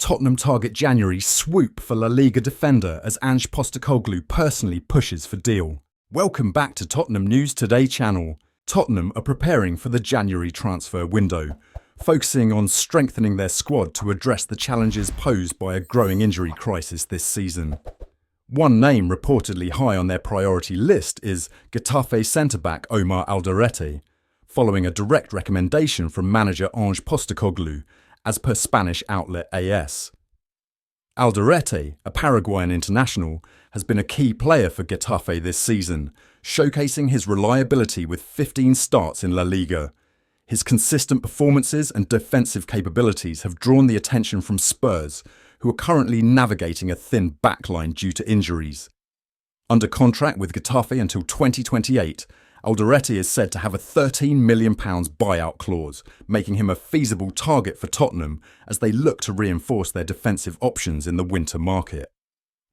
Tottenham target January swoop for La Liga defender as Ange Postecoglou personally pushes for deal. Welcome back to Tottenham News Today channel. Tottenham are preparing for the January transfer window, focusing on strengthening their squad to address the challenges posed by a growing injury crisis this season. One name reportedly high on their priority list is Getafe centre-back Omar Alderete, following a direct recommendation from manager Ange Postecoglou, as per Spanish outlet AS. Alderete, a Paraguayan international, has been a key player for Getafe this season, showcasing his reliability with 15 starts in La Liga. His consistent performances and defensive capabilities have drawn the attention from Spurs, who are currently navigating a thin backline due to injuries. Under contract with Getafe until 2028, Alderete is said to have a £13 million buyout clause, making him a feasible target for Tottenham as they look to reinforce their defensive options in the winter market.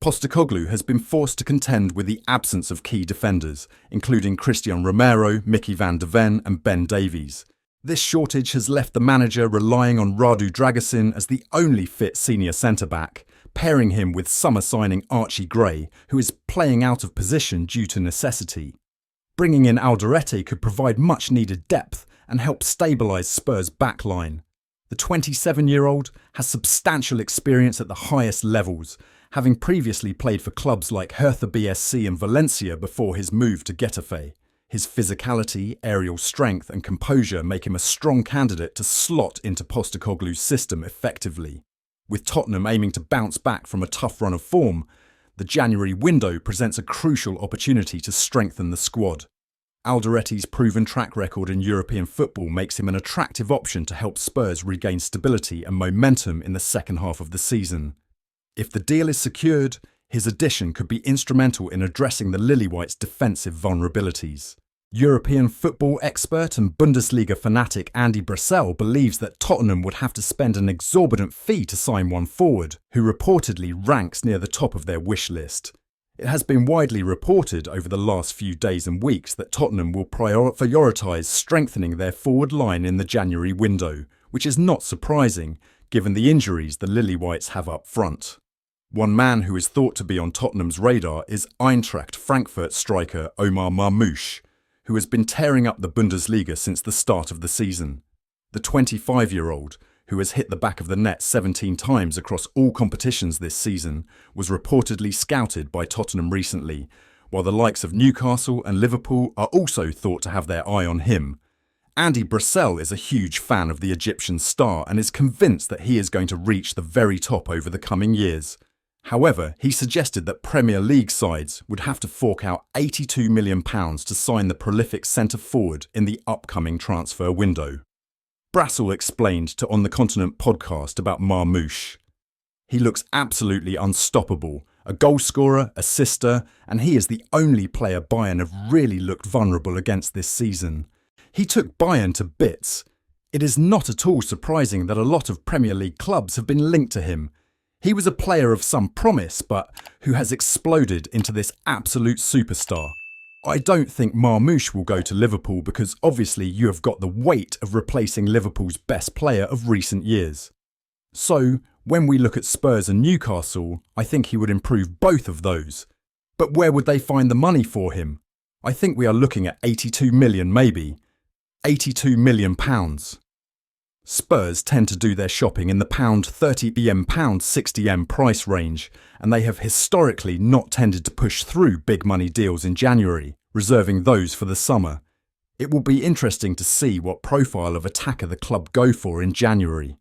Postecoglou has been forced to contend with the absence of key defenders, including Christian Romero, Mickey van de Ven and Ben Davies. This shortage has left the manager relying on Radu Dragusin as the only fit senior centre-back, pairing him with summer signing Archie Gray, who is playing out of position due to necessity. Bringing in Alderete could provide much-needed depth and help stabilise Spurs' backline. The 27-year-old has substantial experience at the highest levels, having previously played for clubs like Hertha BSC and Valencia before his move to Getafe. His physicality, aerial strength and composure make him a strong candidate to slot into Postecoglou's system effectively. With Tottenham aiming to bounce back from a tough run of form, the January window presents a crucial opportunity to strengthen the squad. Alderete's proven track record in European football makes him an attractive option to help Spurs regain stability and momentum in the second half of the season. If the deal is secured, his addition could be instrumental in addressing the Lilywhites' defensive vulnerabilities. European football expert and Bundesliga fanatic Andy Brassell believes that Tottenham would have to spend an exorbitant fee to sign one forward, who reportedly ranks near the top of their wish list. It has been widely reported over the last few days and weeks that Tottenham will prioritise strengthening their forward line in the January window, which is not surprising given the injuries the Lilywhites have up front. One man who is thought to be on Tottenham's radar is Eintracht Frankfurt striker Omar Marmoush, who has been tearing up the Bundesliga since the start of the season. The 25-year-old, who has hit the back of the net 17 times across all competitions this season, was reportedly scouted by Tottenham recently, while the likes of Newcastle and Liverpool are also thought to have their eye on him. Andy Brassell is a huge fan of the Egyptian star and is convinced that he is going to reach the very top over the coming years. However, he suggested that Premier League sides would have to fork out £82 million to sign the prolific centre-forward in the upcoming transfer window. Brassell explained to On the Continent podcast about Marmoush. He looks absolutely unstoppable, a goalscorer, assister, and he is the only player Bayern have really looked vulnerable against this season. He took Bayern to bits. It is not at all surprising that a lot of Premier League clubs have been linked to him. He was a player of some promise, but who has exploded into this absolute superstar. I don't think Marmoush will go to Liverpool because obviously you have got the weight of replacing Liverpool's best player of recent years. So, when we look at Spurs and Newcastle, I think he would improve both of those. But where would they find the money for him? I think we are looking at 82 million maybe. £82 million. Spurs tend to do their shopping in the £30m, £60m price range, and they have historically not tended to push through big money deals in January, reserving those for the summer. It will be interesting to see what profile of attacker the club go for in January.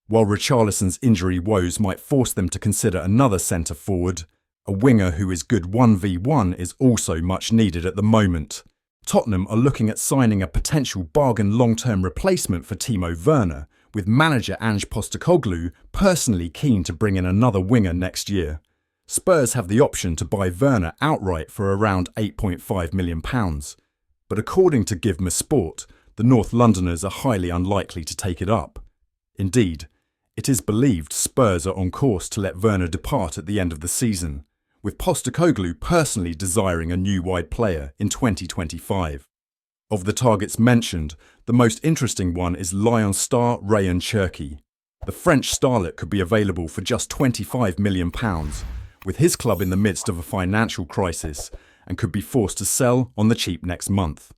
While Richarlison's injury woes might force them to consider another centre-forward, a winger who is good 1v1 is also much needed at the moment. Tottenham are looking at signing a potential bargain long-term replacement for Timo Werner, with manager Ange Postecoglou personally keen to bring in another winger next year. Spurs have the option to buy Werner outright for around £8.5 million. But according to Give Me Sport, the North Londoners are highly unlikely to take it up. Indeed, it is believed Spurs are on course to let Werner depart at the end of the season, with Postecoglou personally desiring a new wide player in 2025. Of the targets mentioned, the most interesting one is Lyon star Ryan Cherki. The French starlet could be available for just £25 million, with his club in the midst of a financial crisis, and could be forced to sell on the cheap next month,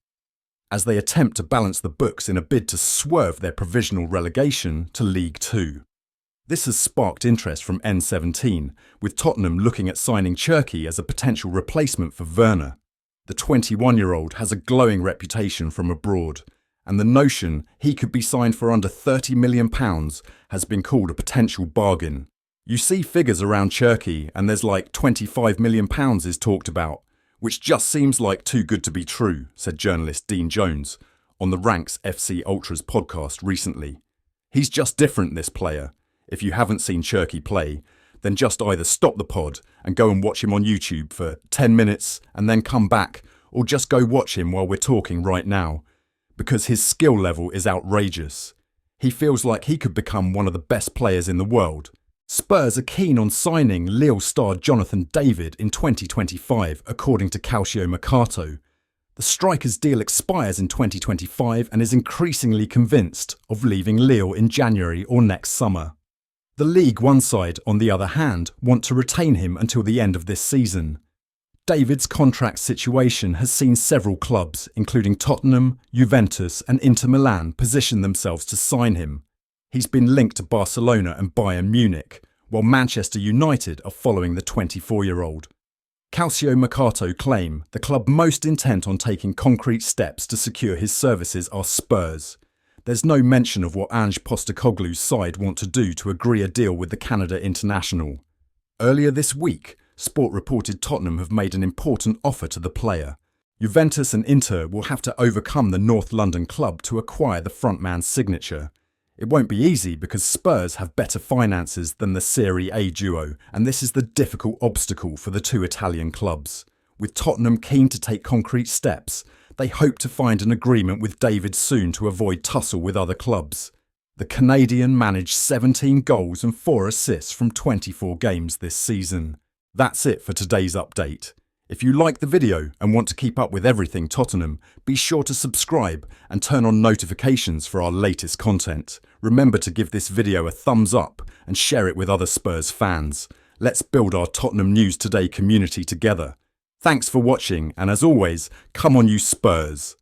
as they attempt to balance the books in a bid to swerve their provisional relegation to League Two. This has sparked interest from N17, with Tottenham looking at signing Cherki as a potential replacement for Werner. The 21-year-old has a glowing reputation from abroad, and the notion he could be signed for under £30 million has been called a potential bargain. You see figures around Cherki and there's like £25 million is talked about, which just seems like too good to be true, said journalist Dean Jones on the Ranks FC Ultras podcast recently. He's just different, this player. If you haven't seen Cherki play, then just either stop the pod and go and watch him on YouTube for 10 minutes and then come back, or just go watch him while we're talking right now, because his skill level is outrageous. He feels like he could become one of the best players in the world. Spurs are keen on signing Lille star Jonathan David in 2025, according to Calcio Mercato. The striker's deal expires in 2025 and is increasingly convinced of leaving Lille in January or next summer. The League One side, on the other hand, want to retain him until the end of this season. David's contract situation has seen several clubs, including Tottenham, Juventus and Inter Milan, position themselves to sign him. He's been linked to Barcelona and Bayern Munich, while Manchester United are following the 24-year-old. Calcio Mercato claim the club most intent on taking concrete steps to secure his services are Spurs. There's no mention of what Ange Postecoglou's side want to do to agree a deal with the Canada international. Earlier this week, Sport reported Tottenham have made an important offer to the player. Juventus and Inter will have to overcome the North London club to acquire the frontman's signature. It won't be easy because Spurs have better finances than the Serie A duo, and this is the difficult obstacle for the two Italian clubs. With Tottenham keen to take concrete steps, they hope to find an agreement with David soon to avoid tussle with other clubs. The Canadian managed 17 goals and 4 assists from 24 games this season. That's it for today's update. If you like the video and want to keep up with everything Tottenham, be sure to subscribe and turn on notifications for our latest content. Remember to give this video a thumbs up and share it with other Spurs fans. Let's build our Tottenham News Today community together. Thanks for watching, and as always, come on you Spurs!